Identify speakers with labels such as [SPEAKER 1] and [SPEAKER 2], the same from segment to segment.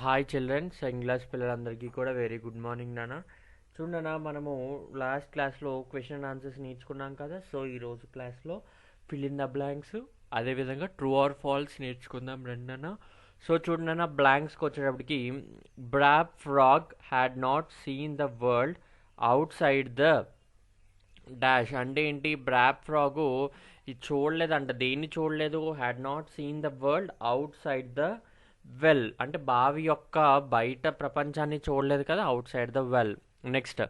[SPEAKER 1] Hi children, second class పిల్లలందరికీ కూడా very good morning నాన్న. చూడనా, మనము లాస్ట్ క్లాస్లో క్వశ్చన్ అండ్ ఆన్సర్స్ నేర్చుకున్నాం కదా. సో ఈరోజు క్లాస్లో ఫిల్ ఇన్ ద బ్లాంక్స్, అదేవిధంగా ట్రూ ఆర్ ఫాల్స్ నేర్చుకుందాం రెండన్న. సో చూడనా, బ్లాంక్స్కి వచ్చేటప్పటికి Brab frog had not seen the world outside the dash. అంటే ఏంటి? బ్రాబ్ ఫ్రాగు ఇది చూడలేదంట. దేన్ని చూడలేదు? Had not seen the world outside the well. అంటే బావి యొక్క బయట ప్రపంచాన్ని చూడలేదు కదా, outside the well. Next,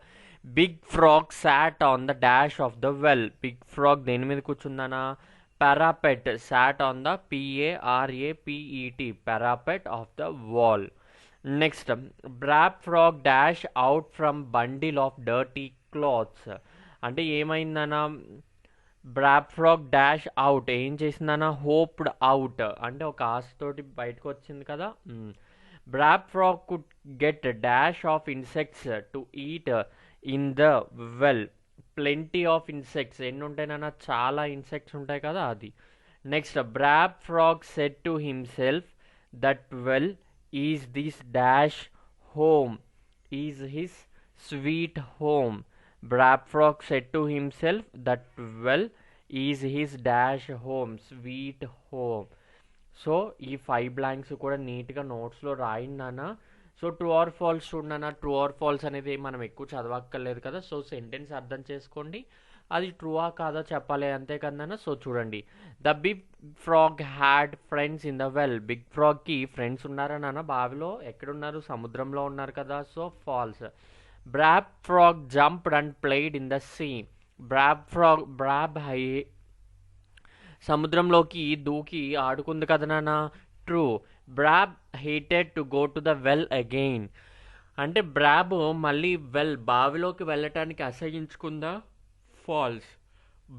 [SPEAKER 1] big frog sat on the dash of the well. Big frog దేని మీద కూర్చుందానా? Parapet. Sat on the PARAPET, parapet of the wall. Next, Brab frog dash out from bundle of dirty clothes. అంటే ఏమైందనా? Brab frog dash out ఏం చేసిందన్న? Hoped out, అంటే ఒక ఆశతోటి బయటకు వచ్చింది కదా. Brab frog could get dash of insects to eat in the well. Plenty of insects. ఎన్ని ఉంటాయినా? చాలా ఇన్సెక్ట్స్ ఉంటాయి కదా, అది. Next, Brab frog said to himself that well is this dash home, is his sweet home. Brab frog said to himself that well is his dash home, sweet home. So ఈ 5 blanks కూడా నీట్గా నోట్స్లో రాయిందన్న. So true or falls చూడన్నా. True or falls అనేది మనం ఎక్కువ చదవక్కర్లేదు కదా. So sentence అర్థం చేసుకోండి, అది ట్రూవా కాదా చెప్పాలి, అంతే కదన్నా. సో చూడండి, the big frog had friends in the well. Big ఫ్రాగ్కి ఫ్రెండ్స్ ఉన్నారా నాన్న? బావిలో ఎక్కడున్నారు? సముద్రంలో ఉన్నారు కదా. So false. Brab frog jumped and played in the sea. Brab సముద్రంలోకి దూకి ఆడుకుంది కదా నాన్న. True. Brab hated to go to the well again. అంటే బ్రాబ్ మళ్ళీ బావిలోకి వెళ్ళటానికి అసహించుకుందా? False.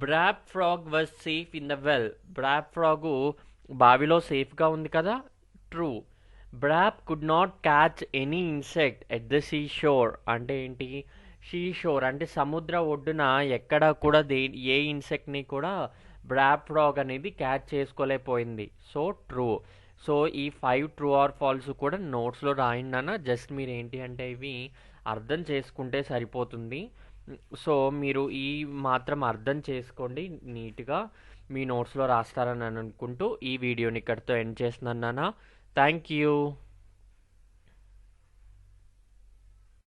[SPEAKER 1] Brab frog was safe in the well. Brab frog బావిలో సేఫ్గా ఉంది కదా. True. Brab could not catch any insect at the sea shore. అంటే ఏంటి? సీ షోర్ అంటే సముద్ర ఒడ్డున ఎక్కడ కూడా ఏ ఇన్సెక్ట్ని కూడా బ్రాబ్ ఫ్రాగ్ అనేది క్యాచ్ చేసుకోలేకపోయింది. So true. సో ఈ 5 ట్రూ ఆర్ ఫాల్స్ కూడా నోట్స్లో రాయండి అన్న. జస్ట్ మీరు ఏంటి అంటే ఇవి అర్థం చేసుకుంటే సరిపోతుంది. సో మీరు ఈ మాత్రం అర్థం చేసుకోండి, నీట్గా మీ నోట్స్లో రాస్తారని అనుకుంటూ ఈ వీడియోని ఇక్కడితో ఎండ్ చేస్తున్నాను నాన్న. Thank you.